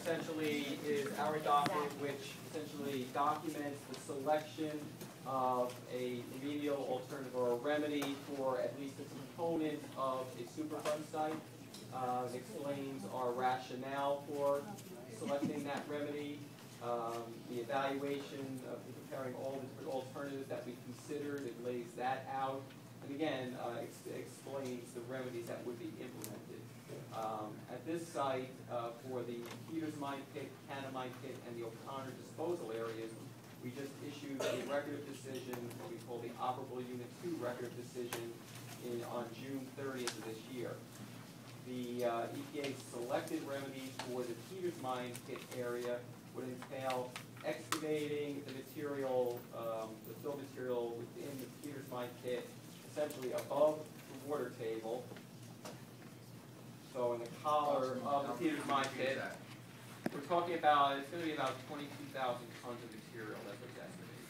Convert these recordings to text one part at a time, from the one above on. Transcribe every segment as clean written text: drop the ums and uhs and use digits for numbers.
essentially is our document which essentially documents the selection of a remedial alternative or a remedy for at least a component of a superfund site. It explains our rationale for selecting that remedy, the evaluation of comparing all the different alternatives that we considered. It lays that out, and again, explains the remedies that would be implemented. At this site, for the Peters Mine Pit, Cannon Mine Pit, and the O'Connor disposal areas, we just issued a record of decision, what we call the Operable Unit 2 record of decision, on June 30th of this year. The EPA selected remedies for the Peters Mine Pit area would entail excavating the material, the fill material within the Peters Mine Pit, essentially above the water table. So in the collar of the Peters Mine Pit, we're talking about, it's going to be about 22,000 tons of material, that's what's estimated.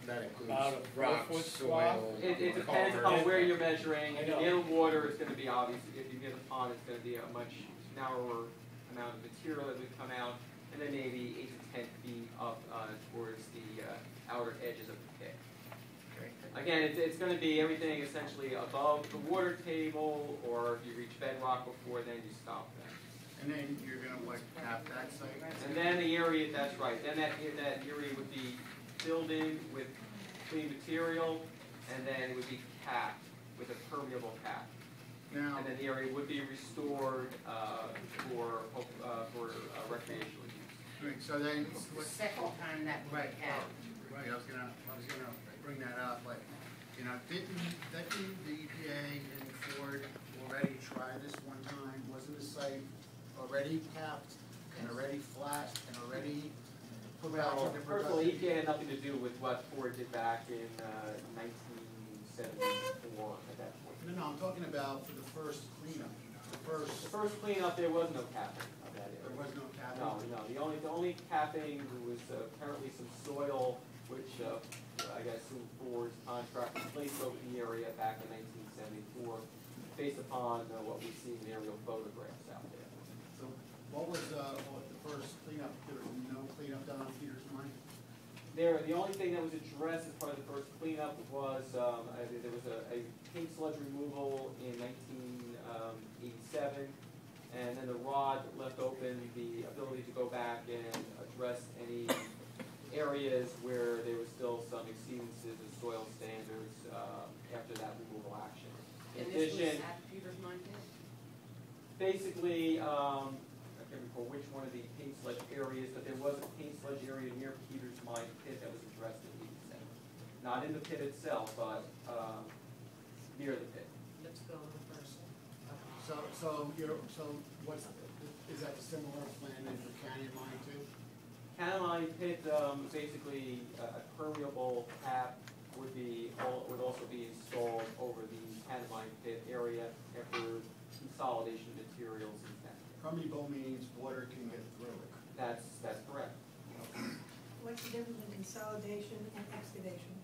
That includes rocks, soil. It depends upon where you're measuring. If you get a water, it's going to be obvious. If you get a pond, it's going to be a much narrower amount of material that would come out, and then maybe 8 to 10 feet up towards the outer edges of the pit. Again, it's going to be everything essentially above the water table, or if you reach bedrock before, then you stop that. And then you're going to what, cap that site? And then the area, that's right, then that area would be filled in with clean material, and then it would be capped with a permeable cap. Now, And then the area would be restored for recreational use. right, so then, The second time that we right, had. right, I was gonna bring that up, but, you know, didn't the EPA and Ford already try this one time? Wasn't the site already capped and already flat and already put out Well, to the personally, production? EPA had nothing to do with what Ford did back in 1974 at that point. No, I'm talking about for the first cleanup, the The first cleanup, there was no capping of that area. there was no capping? No, no. The only capping was apparently some soil, which I guess Ford's contract placed over the area back in 1974, based upon what we see in aerial photographs out there. So what was the first cleanup? There was no cleanup done on Peters Mine? The only thing that was addressed as part of the first cleanup was there was a paint sludge removal in 1987, and then the ROD left open the ability to go back and address any areas where there was still some exceedances of soil standards after that removal action. In And this was addition, at Peters Mine Pit? basically, I can't recall which one of the paint sludge areas, but there was a paint sludge area near Peters Mine Pit that was addressed in 87. Not in the pit itself, but near the pit. Let's go on the first. So what's, is that a similar plan then for Canyon Mine too? Cannon Mine Pit, basically a permeable cap would also be installed over the Cannon Mine Pit area after consolidation of materials and that. Permeable means water can get through it. That's correct. What's the difference in consolidation and excavation?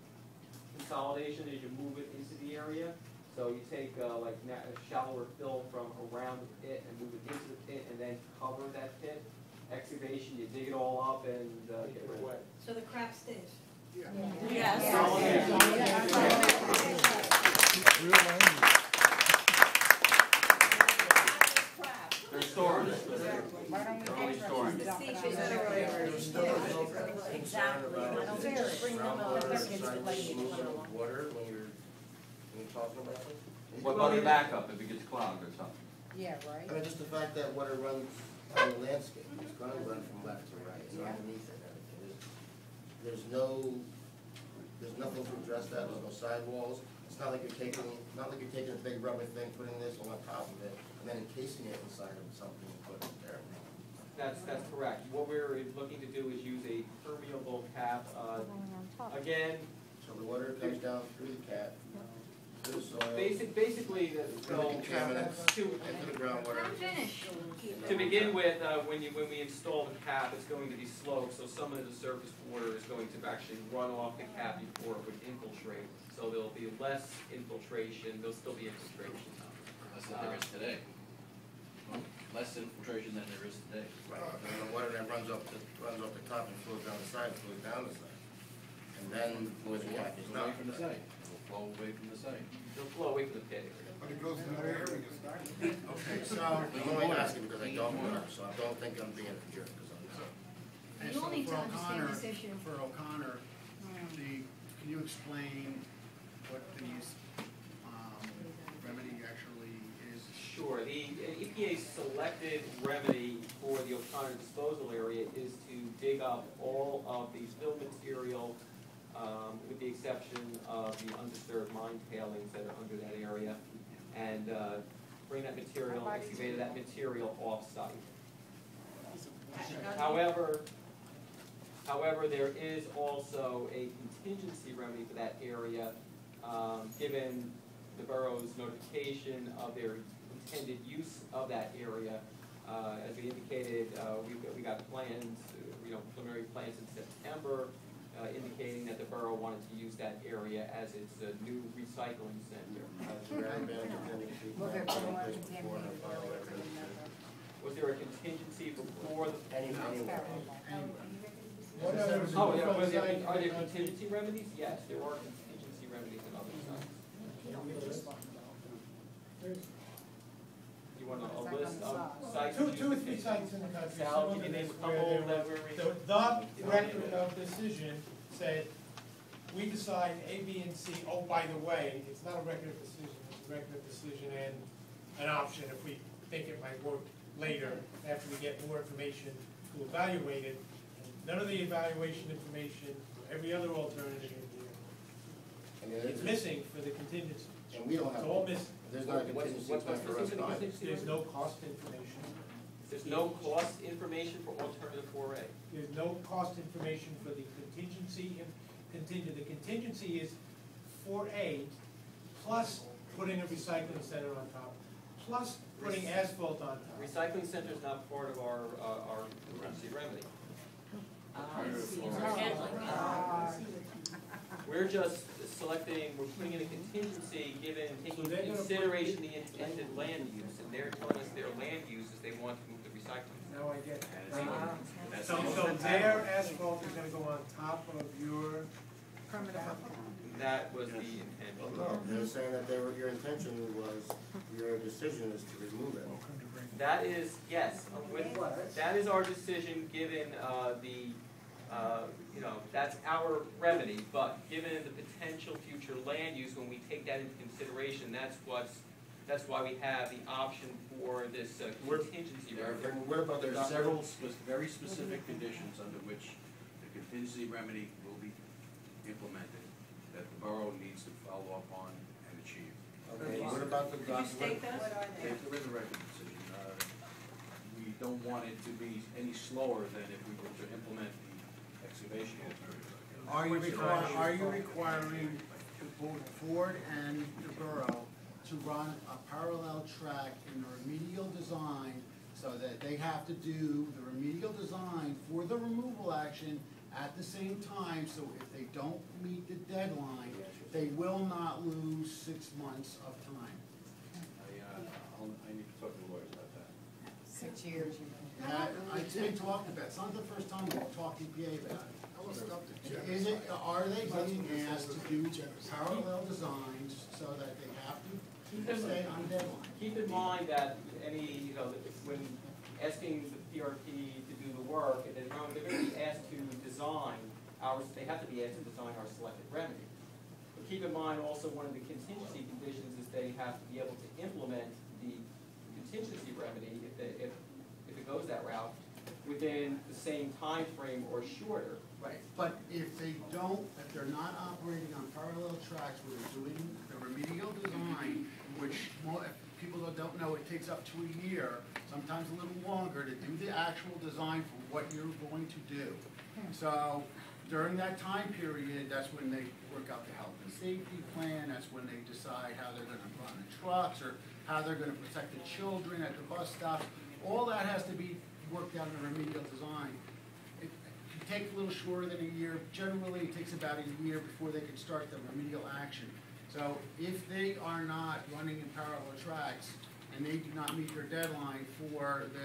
Consolidation is you move it into the area. So you take like a shallower fill from around the pit and move it into the pit and then cover that pit. Excavation, you dig it all up and get rid of it. So the crap stays? Yes. They're storing it. They're only storing it. Exactly. I don't think just bring them up with their kids to play Water when you're talking about it? What about the backup if it gets clogged or something? Yeah, I right? mean, just the fact that water runs on the landscape, it's gonna run from left to right, it's underneath it and everything. There's nothing to address that, there's no sidewalls. It's not like you're taking a big rubber thing, putting this on top of it, and then encasing it inside of something and putting it there. That's correct. What we're looking to do is use a permeable cap. Again, So the water comes down through the cap, through the soil, basically, through the contaminants, into the groundwater. to begin with, when we install the cap, it's going to be sloped, so some of the surface water is going to actually run off the cap before it would infiltrate. So there'll be less infiltration. There'll still be infiltration. That's what there is today. less infiltration than there is today. Right, and the water that runs up the top and flows down the side, flows down the side. And then where the cap is Away not. from the site, it'll flow away from the site. They'll flow away from the pit area. But it goes to the area. Okay, so. I'm only asking because I don't know, so I don't think I'm being a jerk, because I'm not. And You all so need for to understand O'Connor- this issue. For O'Connor, can you explain what these, remedy actually is? Sure, the EPA's selected remedy for the O'Connor disposal area is to dig up all of the fill material, with the exception of the undisturbed mine tailings that are under that area, and bring that material, excavate that material off-site. However, there is also a contingency remedy for that area, given the borough's notification of their intended use of that area. As we indicated, we got plans, preliminary plans in September, indicating that the borough wanted to use that area as its new recycling center. Was there a contingency before the? Are there contingency remedies? Yes, there are contingency remedies in other sites. You want a list of sites? Two or three sites in the country. Sal, some can of you name a them where couple there that was- were? The record of decision said, we decide A, B, and C. Oh, by the way, it's not a record of decision, it's a record of decision and an option if we think it might work later, after we get more information to evaluate it. None of the evaluation information, every other alternative in here, it's missing for the contingency. And we don't have. It's all missing. There's not a contingency What's plan for us missing for the either. contingency There's remedy? no cost information. There's no cost information for alternative 4A. There's no cost information for the contingency. The contingency is 4A plus putting a recycling center on top, plus putting asphalt on top. Recycling center is not part of our emergency remedy. We're just selecting, we're putting in a contingency given, taking into consideration the intended land use, and they're telling us their land use is they want to move the recycling. Now I get it. That's So their asphalt is gonna go on top of your, That was the intention. No, they're saying that your intention was, your decision is to remove it. That is, yes, that is our decision, given that's our remedy, but given the potential future land use, when we take that into consideration, that's why we have the option for this contingency remedy. And what about the There are document? several very specific conditions under which the contingency remedy will be implemented that the borough needs to follow up on and achieve. Okay, what about the document? If there is a record decision, we don't want it to be any slower than if we were to implement the excavation alternative. Are you requiring both Ford and the borough to run a parallel track in the remedial design so that they have to do the remedial design for the removal action at the same time, so if they don't meet the deadline, they will not lose 6 months of time? I need to talk to the lawyers about that. 6 years. It's been talked about, it's not the first time we've talked to EPA about it. Are they being asked to do parallel designs so that they have to stay on deadline? Keep in mind that when asking the PRP to do the work, and then they're going to be asked to design they have to be asked to design our selected remedy. But keep in mind also one of the contingency conditions is they have to be able to implement the contingency remedy if it goes that route within the same time frame or shorter. Right, but if they don't, if they're not operating on parallel tracks where they're doing the remedial design, which if people that don't know, it takes up to a year, sometimes a little longer, to do the actual design for what you're going to do. So during that time period, that's when they work out the health and safety plan, that's when they decide how they're gonna run the trucks, or how they're gonna protect the children at the bus stops. All that has to be worked out in the remedial design. It can take a little shorter than a year. Generally, it takes about a year before they can start the remedial action. So if they are not running in parallel tracks, and they do not meet their deadline for the